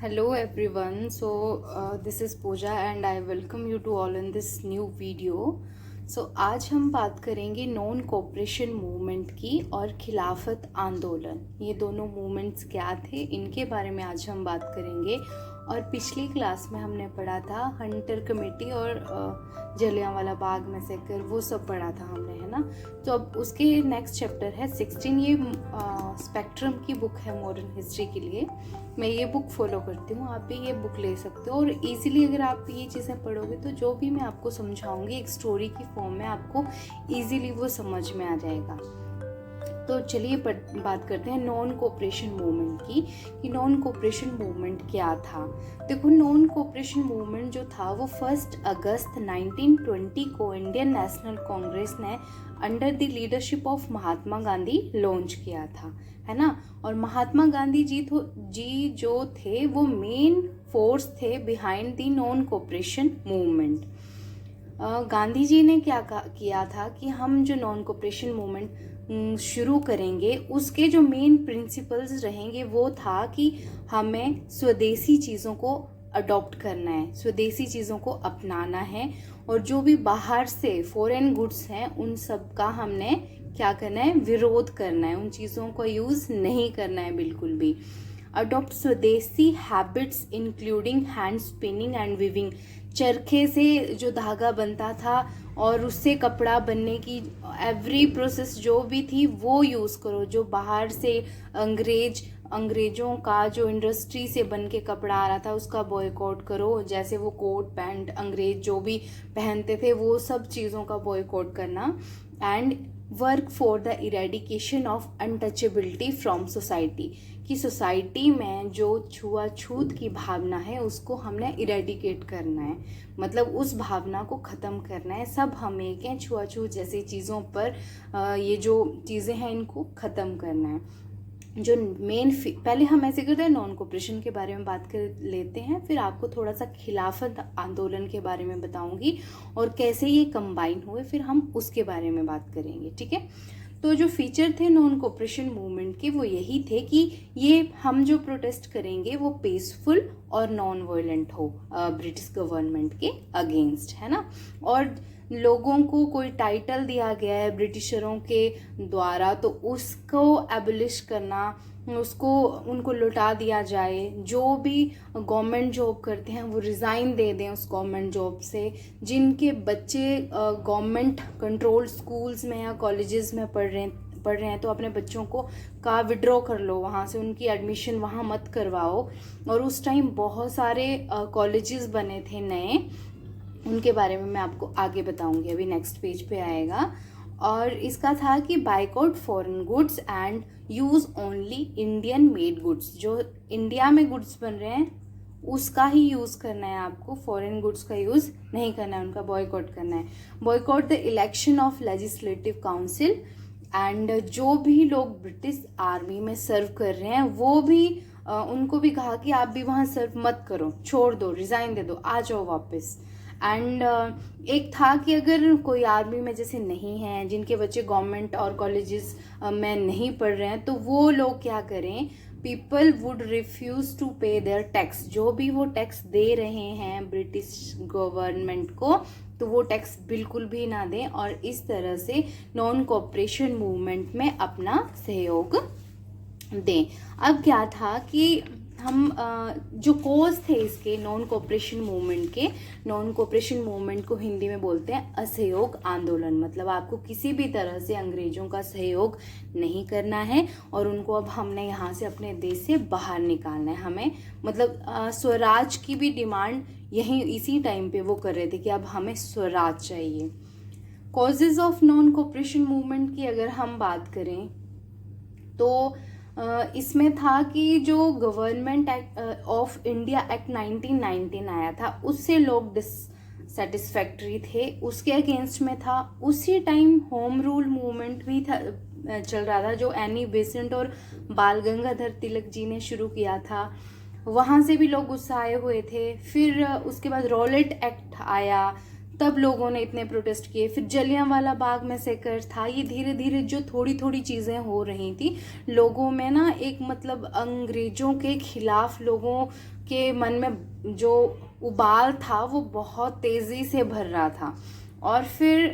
Hello everyone. This is Pooja and I welcome you to all in this new video. आज हम बात करेंगे non cooperation movement की और खिलाफत आंदोलन। ये दोनों मूवमेंट्स क्या थे, इनके बारे में आज हम बात करेंगे। और पिछली क्लास में हमने पढ़ा था हंटर कमेटी और जलियांवाला बाग मैसेकर, वो सब पढ़ा था हमने, है ना। तो अब उसके नेक्स्ट चैप्टर है 16। ये स्पेक्ट्रम की बुक है मॉडर्न हिस्ट्री के लिए। मैं ये बुक फॉलो करती हूँ, आप भी ये बुक ले सकते हो। और इजीली अगर आप ये चीज़ें पढ़ोगे तो जो भी मैं आपको समझाऊंगी एक स्टोरी की फॉर्म में, आपको इजीली वो समझ में आ जाएगा। तो चलिए बात करते हैं नॉन कोऑपरेशन मूवमेंट की, कि नॉन कोऑपरेशन मूवमेंट क्या था। देखो, नॉन कोऑपरेशन मूवमेंट जो था वो 1 अगस्त 1920 को इंडियन नेशनल कांग्रेस ने under the leadership of Mahatma Gandhi launch किया था, है ना। और महात्मा गांधी जी जो थे वो मेन फोर्स थे behind the non cooperation movement. Gandhi ji ने क्या किया था कि हम जो नॉन कोऑपरेशन मूवमेंट शुरू करेंगे, उसके जो मेन प्रिंसिपल्स रहेंगे वो था कि हमें स्वदेशी चीज़ों को अडॉप्ट करना है, स्वदेशी चीज़ों को अपनाना है। और जो भी बाहर से फॉरेन गुड्स हैं उन सब का हमने क्या करना है, विरोध करना है, उन चीज़ों का यूज़ नहीं करना है बिल्कुल भी। अडॉप्ट स्वदेशी habits including hand spinning and weaving, चरखे से जो धागा बनता था और उससे कपड़ा बनने की एवरी प्रोसेस जो भी थी वो यूज़ करो। जो बाहर से अंग्रेजों का जो इंडस्ट्री से बन के कपड़ा आ रहा था उसका बॉयकॉट करो। जैसे वो कोट पैंट अंग्रेज जो भी पहनते थे वो सब चीज़ों का बॉयकॉट करना। And work for the eradication of untouchability from society, कि सोसाइटी में जो छुआछूत की भावना है उसको हमने इरेडिकेट करना है, मतलब उस भावना को ख़त्म करना है। सब हम एक हैं, छुआछूत जैसी चीज़ों पर ये जो चीज़ें हैं इनको ख़त्म करना है। जो पहले हम ऐसे करते हैं, नॉन कोऑपरेशन के बारे में बात कर लेते हैं, फिर आपको थोड़ा सा खिलाफत आंदोलन के बारे में बताऊंगी और कैसे ये कंबाइन हुए, फिर हम उसके बारे में बात करेंगे, ठीक है। तो जो फीचर थे नॉन कोऑपरेशन मूवमेंट के वो यही थे कि ये हम जो प्रोटेस्ट करेंगे वो पीसफुल और नॉन वायलेंट हो, ब्रिटिश गवर्नमेंट के अगेंस्ट, है ना। और लोगों को कोई टाइटल दिया गया है ब्रिटिशरों के द्वारा तो उसको एबलिश करना, उनको लुटा दिया जाए। जो भी गवर्नमेंट जॉब करते हैं वो रिज़ाइन दे दें उस गवर्नमेंट जॉब से। जिनके बच्चे गवर्नमेंट कंट्रोल स्कूल्स में या कॉलेजेस में पढ़ रहे हैं तो अपने बच्चों को विड्रॉ कर लो वहाँ से, उनकी एडमिशन वहाँ मत करवाओ। और उस टाइम बहुत सारे कॉलेजेस बने थे नए, उनके बारे में मैं आपको आगे बताऊंगी, अभी नेक्स्ट पेज पे आएगा। और इसका था कि boycott foreign goods and use only Indian made goods. जो इंडिया में गुड्स बन रहे हैं उसका ही यूज़ करना है आपको, फॉरेन गुड्स का यूज़ नहीं करना है, उनका बॉयकॉट करना है। Boycott the election of legislative council and जो भी लोग ब्रिटिश आर्मी में सर्व कर रहे हैं वो भी उनको भी कहा कि आप भी वहाँ सर्व मत करो, छोड़ दो, रिज़ाइन दे दो, आ जाओ वापस। एंड एक था कि अगर कोई आर्मी में जैसे नहीं है, जिनके बच्चे गवर्नमेंट और कॉलेजेस में नहीं पढ़ रहे हैं, तो वो लोग क्या करें, पीपल वुड रिफ्यूज़ टू पे देयर टैक्स। जो भी वो टैक्स दे रहे हैं ब्रिटिश गवर्नमेंट को तो वो टैक्स बिल्कुल भी ना दें, और इस तरह से नॉन कोऑपरेशन मूवमेंट में अपना सहयोग दें। अब क्या था कि हम जो कोज थे इसके नॉन कोऑपरेशन मूवमेंट को हिंदी में बोलते हैं असहयोग आंदोलन। मतलब आपको किसी भी तरह से अंग्रेजों का सहयोग नहीं करना है और उनको अब हमने यहाँ से अपने देश से बाहर निकालना है। हमें मतलब स्वराज की भी डिमांड यही इसी टाइम पे वो कर रहे थे कि अब हमें स्वराज चाहिए। Causes of non cooperation movement की अगर हम बात करें तो इसमें था कि जो government act of India act 1919 आया था उससे लोग डिससेटिस्फैक्ट्री थे, उसके अगेंस्ट में था। उसी टाइम होम रूल मूवमेंट भी था, चल रहा था, जो एनी बेसेंट और बाल गंगाधर तिलक जी ने शुरू किया था। वहाँ से भी लोग गुस्साए हुए थे। फिर उसके बाद रॉलेट एक्ट आया, तब लोगों ने इतने प्रोटेस्ट किए। फिर जलियांवाला बाग मैसेकर था। ये धीरे धीरे जो थोड़ी थोड़ी चीज़ें हो रही थी, लोगों में ना एक मतलब अंग्रेज़ों के खिलाफ लोगों के मन में जो उबाल था वो बहुत तेज़ी से भर रहा था। और फिर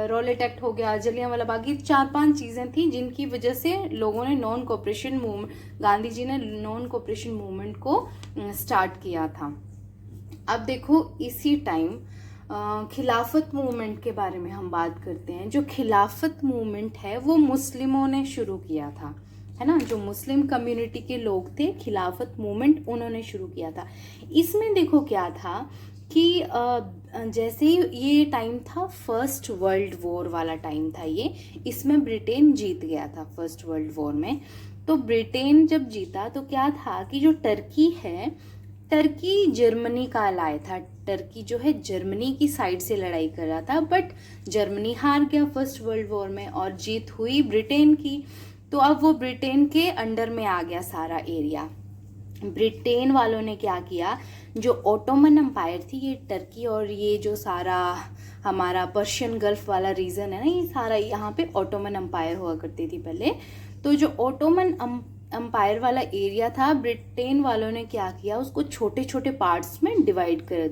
रॉलेट एक्ट हो गया, जलियांवाला बाग, ये 4-5 चीज़ें थी जिनकी वजह से लोगों ने non cooperation movement, Gandhi ji ने नॉन कोऑपरेशन मूवमेंट को स्टार्ट किया था। अब देखो इसी टाइम खिलाफत मूवमेंट के बारे में हम बात करते हैं। जो खिलाफत मूवमेंट है वो मुस्लिमों ने शुरू किया था, है ना। जो मुस्लिम कम्युनिटी के लोग थे, खिलाफत मूवमेंट उन्होंने शुरू किया था। इसमें देखो क्या था कि जैसे ही ये टाइम था, फर्स्ट वर्ल्ड वॉर वाला टाइम था ये, इसमें ब्रिटेन जीत गया था फर्स्ट वर्ल्ड वॉर में। तो ब्रिटेन जब जीता तो क्या था कि जो टर्की है, टर्की जर्मनी का अलाय था। टर्की जो है जर्मनी की साइड से लड़ाई कर रहा था, बट जर्मनी हार गया फर्स्ट वर्ल्ड वॉर में और जीत हुई ब्रिटेन की। तो अब वो ब्रिटेन के अंडर में आ गया सारा एरिया। ब्रिटेन वालों ने क्या किया, जो ओटोमन एम्पायर थी, ये टर्की और ये जो सारा हमारा पर्शियन गल्फ वाला रीजन है ना, ये सारा यहाँ पे ओटोमन एम्पायर हुआ करती थी पहले। तो जो ओटोमन एम्पायर वाला एरिया था, ब्रिटेन वालों ने क्या किया, उसको छोटे छोटे पार्ट्स में डिवाइड कर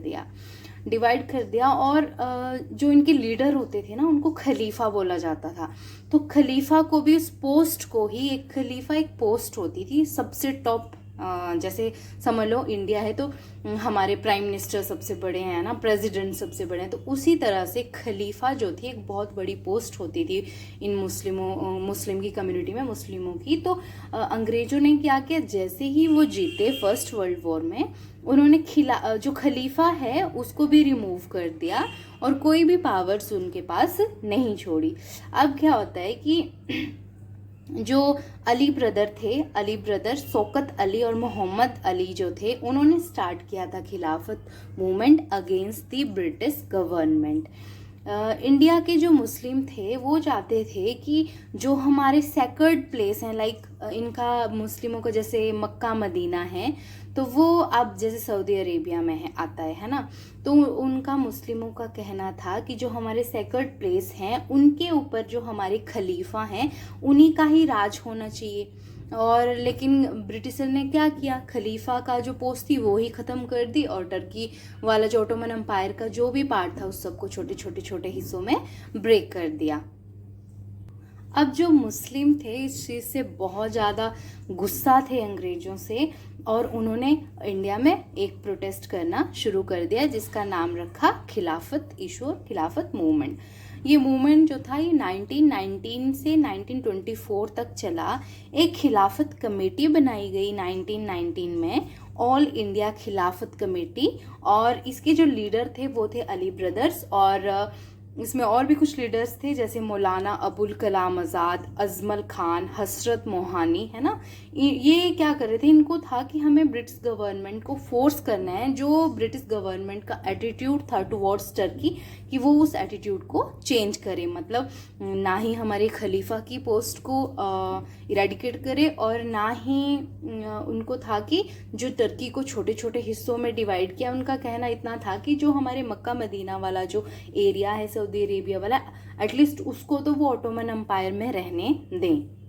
दिया। और जो इनके लीडर होते थे ना, उनको खलीफा बोला जाता था। तो खलीफा को भी, उस पोस्ट को ही, एक खलीफा एक पोस्ट होती थी सबसे टॉप। जैसे समझ लो इंडिया है तो हमारे प्राइम मिनिस्टर सबसे बड़े हैं ना, प्रेसिडेंट सबसे बड़े हैं, तो उसी तरह से खलीफा जो थी एक बहुत बड़ी पोस्ट होती थी इन मुस्लिम की कम्युनिटी में, मुस्लिमों की। तो अंग्रेजों ने क्या किया, जैसे ही वो जीते फर्स्ट वर्ल्ड वॉर में, उन्होंने जो खलीफा है उसको भी रिमूव कर दिया और कोई भी पावर्स उनके पास नहीं छोड़ी। अब क्या होता है कि जो अली ब्रदर शौकत अली और मोहम्मद अली जो थे, उन्होंने स्टार्ट किया था खिलाफत movement against the British government. India के जो मुस्लिम थे वो चाहते थे कि जो हमारे सेक्रेड प्लेस हैं, लाइक इनका मुस्लिमों का जैसे मक्का मदीना है, तो वो अब जैसे सऊदी अरेबिया में है, आता है ना। तो उनका मुस्लिमों का कहना था कि जो हमारे सेक्रेड प्लेस हैं उनके ऊपर जो हमारे खलीफा हैं उन्हीं का ही राज होना चाहिए। और लेकिन ब्रिटिशर ने क्या किया, खलीफा का जो पोस्ट थी वो ही ख़त्म कर दी और टर्की वाला जो ओटोमन एम्पायर का जो भी पार्ट था उस सबको छोटे हिस्सों में ब्रेक कर दिया। अब जो मुस्लिम थे इस चीज़ से बहुत ज़्यादा गुस्सा थे अंग्रेज़ों से, और उन्होंने इंडिया में एक प्रोटेस्ट करना शुरू कर दिया जिसका नाम रखा खिलाफत इशू, खिलाफत मूवमेंट। ये मूवमेंट जो था ये 1919 से 1924 तक चला। एक खिलाफत कमेटी बनाई गई 1919 में, ऑल इंडिया खिलाफत कमेटी, और इसके जो लीडर थे वो थे अली ब्रदर्स, और इसमें और भी कुछ लीडर्स थे जैसे मौलाना अबुल कलाम आज़ाद, अजमल खान, हसरत मोहानी, है ना। ये क्या कर रहे थे, इनको था कि हमें ब्रिटिश गवर्नमेंट को फोर्स करना है, जो ब्रिटिश गवर्नमेंट का एटीट्यूड था टुवर्ड्स टर्की, कि वो उस एटीट्यूड को चेंज करे। मतलब ना ही हमारे खलीफा की पोस्ट को इरेडिकेट करे, और ना ही उनको था कि जो टर्की को छोटे छोटे हिस्सों में डिवाइड किया। उनका कहना इतना था कि जो हमारे मक्का मदीना वाला जो एरिया है, सऊदी अरेबिया वाला, एटलीस्ट उसको तो वो ओटोमन एम्पायर में रहने दें।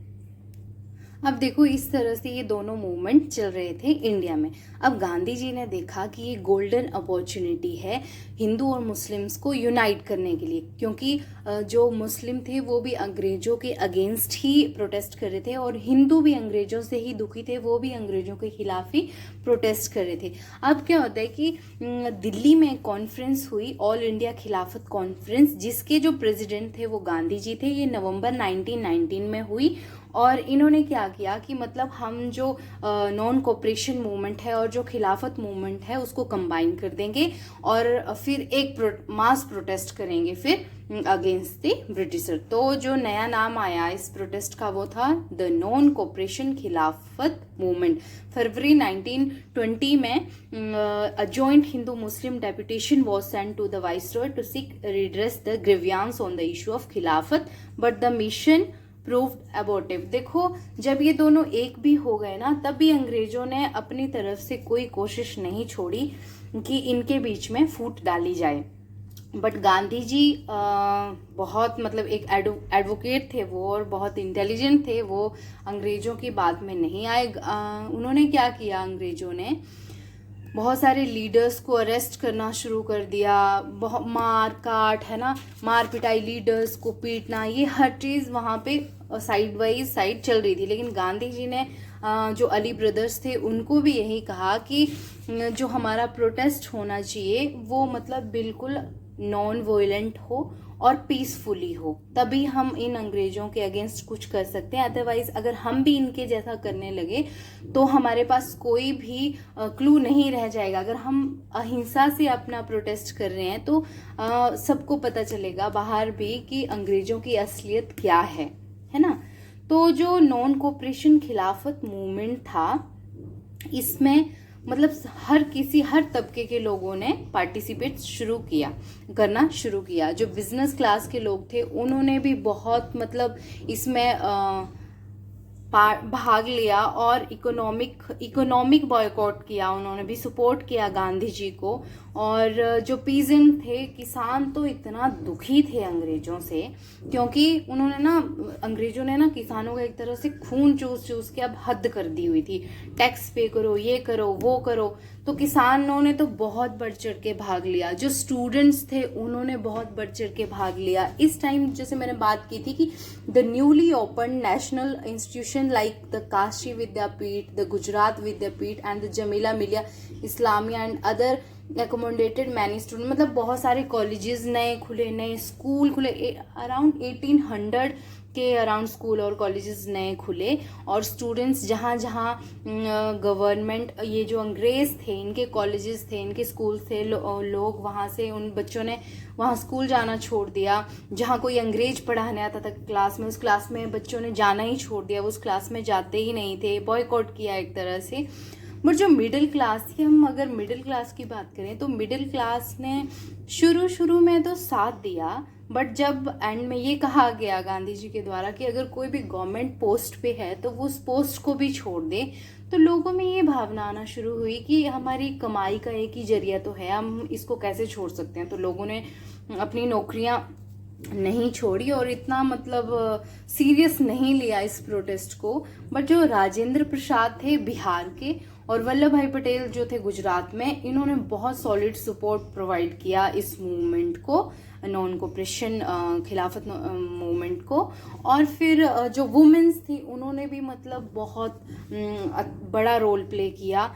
अब देखो इस तरह से ये दोनों मूवमेंट चल रहे थे इंडिया में। अब गांधी जी ने देखा कि ये गोल्डन अपॉर्चुनिटी है हिंदू और मुस्लिम्स को यूनाइट करने के लिए, क्योंकि जो मुस्लिम थे वो भी अंग्रेजों के अगेंस्ट ही प्रोटेस्ट कर रहे थे, और हिंदू भी अंग्रेजों से ही दुखी थे, वो भी अंग्रेजों के खिलाफ ही प्रोटेस्ट कर रहे थे। अब क्या होता है कि दिल्ली में कॉन्फ्रेंस हुई, ऑल इंडिया खिलाफत कॉन्फ्रेंस, जिसके जो प्रेसिडेंट थे वो गांधी जी थे। ये नवंबर 1919 में हुई, और इन्होंने क्या किया कि मतलब हम जो नॉन कोऑपरेशन मूवमेंट है और जो खिलाफत मूवमेंट है उसको कंबाइन कर देंगे, और फिर एक मास प्रोटेस्ट करेंगे फिर अगेंस्ट द ब्रिटिशर। तो जो नया नाम आया इस प्रोटेस्ट का वो था द नॉन कोऑपरेशन खिलाफत मूवमेंट। फरवरी 1920 में a joint Hindu Muslim deputation was sent to the Viceroy to seek redress the grievance on the issue of Khilafat, but the mission proved abortive। देखो जब ये दोनों एक भी हो गए ना, तब भी अंग्रेजों ने अपनी तरफ से कोई कोशिश नहीं छोड़ी कि इनके बीच में फूट डाली जाए। बट गांधी जी बहुत मतलब एक एडवोकेट थे वो, और बहुत इंटेलिजेंट थे वो, अंग्रेज़ों की बात में नहीं आए। उन्होंने क्या किया, अंग्रेज़ों ने बहुत सारे लीडर्स को अरेस्ट करना शुरू कर दिया, बहुत मार काट, है ना, मार पिटाई, लीडर्स को पीटना, ये हर चीज़ वहाँ पे साइड बाई साइड चल रही थी। लेकिन गांधी जी ने जो अली ब्रदर्स थे उनको भी यही कहा कि जो हमारा प्रोटेस्ट होना चाहिए वो मतलब बिल्कुल नॉन वायलेंट हो और पीसफुली हो, तभी हम इन अंग्रेज़ों के अगेंस्ट कुछ कर सकते हैं। अदरवाइज अगर हम भी इनके जैसा करने लगे तो हमारे पास कोई भी क्लू नहीं रह जाएगा। अगर हम अहिंसा से अपना प्रोटेस्ट कर रहे हैं तो सबको पता चलेगा बाहर भी कि अंग्रेज़ों की असलियत क्या है ना। तो जो नॉन कोऑपरेशन खिलाफत मूवमेंट था, इसमें मतलब हर तबके के लोगों ने पार्टिसिपेट करना शुरू किया। जो बिजनेस क्लास के लोग थे उन्होंने भी बहुत मतलब इसमें भाग लिया और इकोनॉमिक बॉयकॉट किया, उन्होंने भी सपोर्ट किया गांधी जी को। और जो पीजेंट थे, किसान, तो इतना दुखी थे अंग्रेज़ों से, क्योंकि अंग्रेज़ों ने ना किसानों का एक तरह से खून चूस के अब हद कर दी हुई थी। टैक्स पे करो, ये करो, वो करो। तो किसानों ने तो बहुत बढ़ चढ़ के भाग लिया। जो स्टूडेंट्स थे उन्होंने बहुत बढ़ चढ़ के भाग लिया। इस टाइम जैसे मैंने बात की थी कि the newly open national institution like the Kashi Vidyapeeth, the Gujarat Vidyapeeth and the Jamia Millia Islamia and other accommodated many student, मतलब बहुत सारे कॉलेजेस नए खुले, नए स्कूल खुले, अराउंड 1800 के अराउंड स्कूल और कॉलेजेस नए खुले। और स्टूडेंट्स जहाँ जहाँ गवर्नमेंट, ये जो अंग्रेज़ थे इनके कॉलेजेस थे, इनके स्कूल थे, लोग वहाँ से, उन बच्चों ने वहाँ स्कूल जाना छोड़ दिया। जहाँ कोई अंग्रेज पढ़ाने आता था क्लास में, उस क्लास में बच्चों ने जाना ही छोड़ दिया, उस क्लास में जाते ही नहीं थे, बॉयकॉट किया एक तरह से। बट जो मिडिल क्लास थी, हम अगर मिडिल क्लास की बात करें तो मिडिल क्लास ने शुरू में तो साथ दिया, बट जब एंड में ये कहा गया गांधी जी के द्वारा कि अगर कोई भी गवर्नमेंट पोस्ट पे है तो वो उस पोस्ट को भी छोड़ दे, तो लोगों में ये भावना आना शुरू हुई कि हमारी कमाई का एक ही जरिया तो है, हम इसको कैसे छोड़ सकते हैं। तो लोगों ने अपनी नौकरियां नहीं छोड़ी और इतना मतलब सीरियस नहीं लिया इस प्रोटेस्ट को। बट जो राजेंद्र प्रसाद थे बिहार के और वल्लभ भाई पटेल जो थे गुजरात में, इन्होंने बहुत सॉलिड सपोर्ट प्रोवाइड किया इस मूवमेंट को, नॉन कोऑपरेशन खिलाफत मूवमेंट को। और फिर जो वुमेन्स थी उन्होंने भी मतलब बहुत बड़ा रोल प्ले किया।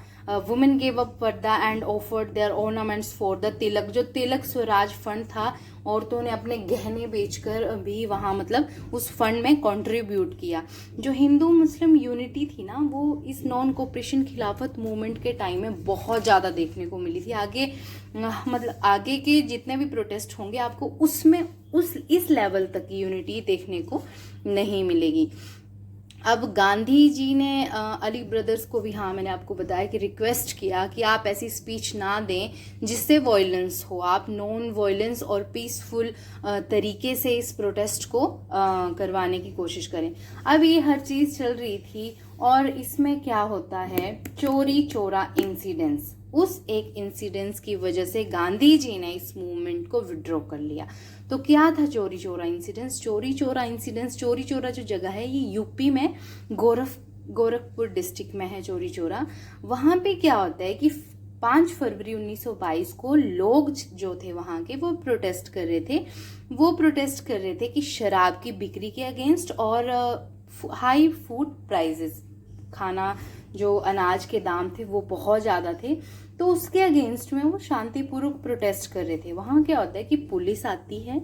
Women gave up purdah and offered their ornaments for the Tilak, जो तिलक स्वराज फंड था, औरतों ने अपने गहने बेचकर भी वहाँ मतलब उस फंड में कंट्रीब्यूट किया। जो हिंदू मुस्लिम यूनिटी थी ना, वो इस नॉन कोऑपरेशन खिलाफत मूवमेंट के टाइम में बहुत ज़्यादा देखने को मिली थी। आगे मतलब आगे के जितने भी प्रोटेस्ट होंगे आपको उसमें इस लेवल तक की यूनिटी देखने को नहीं मिलेगी। अब गांधी जी ने अली ब्रदर्स को भी, हाँ मैंने आपको बताया कि रिक्वेस्ट किया कि आप ऐसी स्पीच ना दें जिससे वॉयलेंस हो, आप नॉन वॉयलेंस और पीसफुल तरीके से इस प्रोटेस्ट को करवाने की कोशिश करें। अब ये हर चीज़ चल रही थी और इसमें क्या होता है, चोरी चोरा इंसिडेंट्स, उस एक इंसिडेंट्स की वजह से गांधी जी ने इस मूवमेंट को विड्रॉ कर लिया। तो क्या था चोरी चोरा इंसिडेंट्स? चोरी चोरा जो जगह है ये यूपी में गोरखपुर डिस्ट्रिक्ट में है चोरी चोरा। वहाँ पे क्या होता है कि 5 फरवरी 1922 को लोग जो थे वहाँ के वो प्रोटेस्ट कर रहे थे कि शराब की बिक्री के अगेंस्ट और हाई फूड प्राइजेस, खाना जो अनाज के दाम थे वो बहुत ज़्यादा थे, तो उसके अगेंस्ट में वो शांतिपूर्वक प्रोटेस्ट कर रहे थे। वहाँ क्या होता है कि पुलिस आती है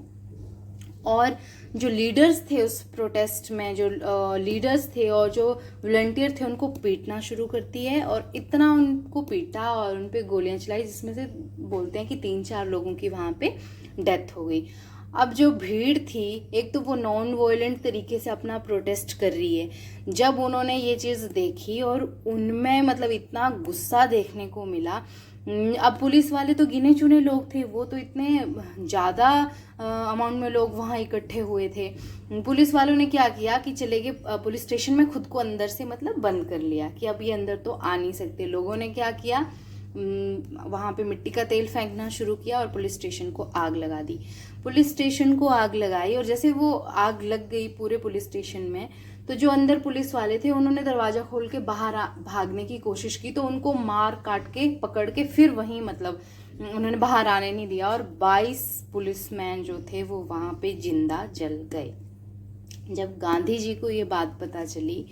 और जो लीडर्स थे उस प्रोटेस्ट में, जो लीडर्स थे और जो वॉलंटियर थे उनको पीटना शुरू करती है, और इतना उनको पीटा और उन पे गोलियां चलाई जिसमें से बोलते हैं कि 3-4 लोगों की वहाँ पे डेथ हो गई। अब जो भीड़ थी, एक तो वो नॉन वायलेंट तरीके से अपना प्रोटेस्ट कर रही है, जब उन्होंने ये चीज़ देखी और उनमें मतलब इतना गुस्सा देखने को मिला। अब पुलिस वाले तो गिने चुने लोग थे, वो तो इतने ज़्यादा अमाउंट में लोग वहाँ इकट्ठे हुए थे। पुलिस वालों ने क्या किया कि चले गए पुलिस स्टेशन में, खुद को अंदर से मतलब बंद कर लिया कि अब ये अंदर तो आ नहीं सकते। लोगों ने क्या किया, वहाँ पे मिट्टी का तेल फेंकना शुरू किया और पुलिस स्टेशन को आग लगा दी। पुलिस स्टेशन को आग लगाई और जैसे वो आग लग गई पूरे पुलिस स्टेशन में, तो जो अंदर पुलिस वाले थे उन्होंने दरवाज़ा खोल के बाहर भागने की कोशिश की, तो उनको मार काट के पकड़ के फिर वहीं मतलब उन्होंने बाहर आने नहीं दिया और 22 पुलिसमैन जो थे वो वहाँ पे जिंदा जल गए। जब गांधी जी को ये बात पता चली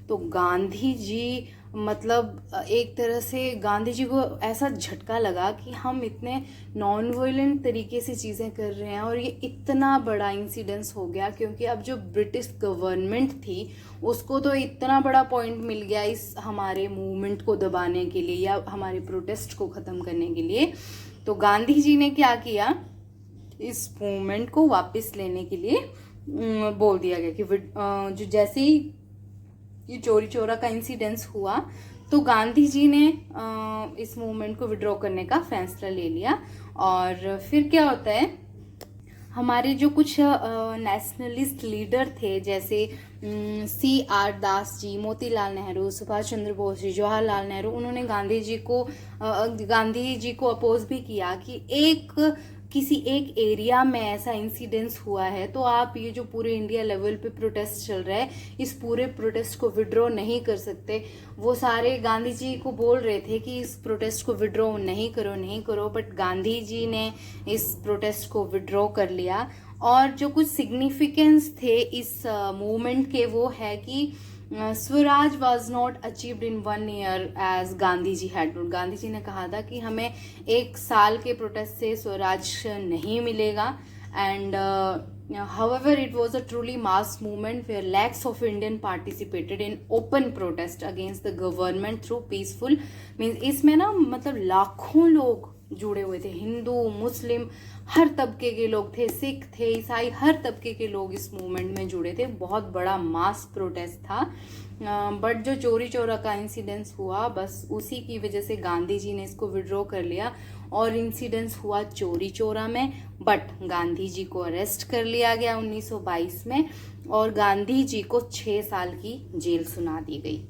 तो गांधी जी मतलब एक तरह से गांधी जी को ऐसा झटका लगा कि हम इतने नॉन वायलेंट तरीके से चीज़ें कर रहे हैं और ये इतना बड़ा इंसिडेंस हो गया, क्योंकि अब जो ब्रिटिश गवर्नमेंट थी उसको तो इतना बड़ा पॉइंट मिल गया इस हमारे मूवमेंट को दबाने के लिए या हमारे प्रोटेस्ट को ख़त्म करने के लिए। तो गांधी जी ने क्या किया, इस मूवमेंट को वापस लेने के लिए बोल दिया गया कि जो जैसे ही ये चोरी चोरा का इंसिडेंस हुआ तो गांधी जी ने इस मूवमेंट को विड्रॉ करने का फैसला ले लिया। और फिर क्या होता है, हमारे जो कुछ नेशनलिस्ट लीडर थे जैसे CR दास जी, मोतीलाल नेहरू, सुभाष चंद्र बोस जी, जवाहरलाल नेहरू, उन्होंने गांधी जी को अपोज भी किया कि किसी एक एरिया में ऐसा इंसिडेंस हुआ है तो आप ये जो पूरे इंडिया लेवल पे प्रोटेस्ट चल रहा है इस पूरे प्रोटेस्ट को विड्रॉ नहीं कर सकते। वो सारे गांधी जी को बोल रहे थे कि इस प्रोटेस्ट को विड्रॉ नहीं करो, बट गांधी जी ने इस प्रोटेस्ट को विड्रॉ कर लिया। और जो कुछ सिग्निफिकेंस थे इस मूवमेंट के वो है कि Swaraj was not achieved in 1 year as Gandhi ji had told. Gandhi ji ने कहा था कि हमें 1 साल के प्रोटेस्ट से स्वराज नहीं मिलेगा। And however it was a truly mass movement where lakhs of Indian participated in open protest against the government through peaceful means। इसमें ना मतलब लाखों लोग जुड़े हुए थे, हिंदू मुस्लिम हर तबके के लोग थे, सिख थे, ईसाई, हर तबके के लोग इस मूवमेंट में जुड़े थे। बहुत बड़ा मास प्रोटेस्ट था। बट जो चोरी चोरा का इंसिडेंस हुआ बस उसी की वजह से गांधी जी ने इसको विड्रॉ कर लिया और इंसिडेंस हुआ चोरी चोरा में। बट गांधी जी को अरेस्ट कर लिया गया 1922 में और गांधी जी को 6 साल की जेल सुना दी गई।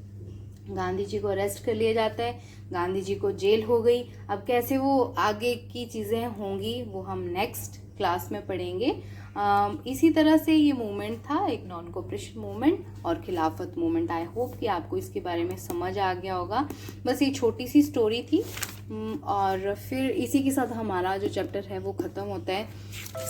गांधी जी को अरेस्ट कर लिया जाता है, गांधी जी को जेल हो गई। अब कैसे वो आगे की चीज़ें होंगी वो हम नेक्स्ट क्लास में पढ़ेंगे। इसी तरह से ये मूवमेंट था, एक नॉन कोऑपरेशन मूवमेंट और खिलाफत मूवमेंट। आई होप कि आपको इसके बारे में समझ आ गया होगा। बस ये छोटी सी स्टोरी थी और फिर इसी के साथ हमारा जो चैप्टर है वो ख़त्म होता है।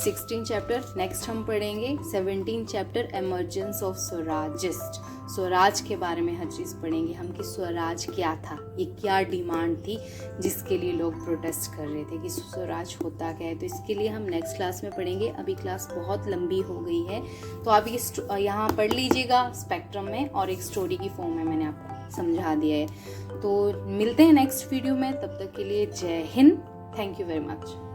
16 चैप्टर नेक्स्ट हम पढ़ेंगे। 17 chapter emergence of Swarajist, Swaraj के बारे में हर चीज़ पढ़ेंगे हम कि स्वराज क्या था, ये क्या डिमांड थी जिसके लिए लोग प्रोटेस्ट कर रहे थे, कि स्वराज होता क्या है। तो इसके लिए हम नेक्स्ट क्लास में पढ़ेंगे। अभी क्लास बहुत लंबी हो गई है तो आप ये यहाँ पढ़ लीजिएगा स्पेक्ट्रम में, और एक स्टोरी की फॉर्म में मैंने आपको समझा दिया है। तो मिलते हैं नेक्स्ट वीडियो में, तब तक के लिए जय Hind. Thank you very much.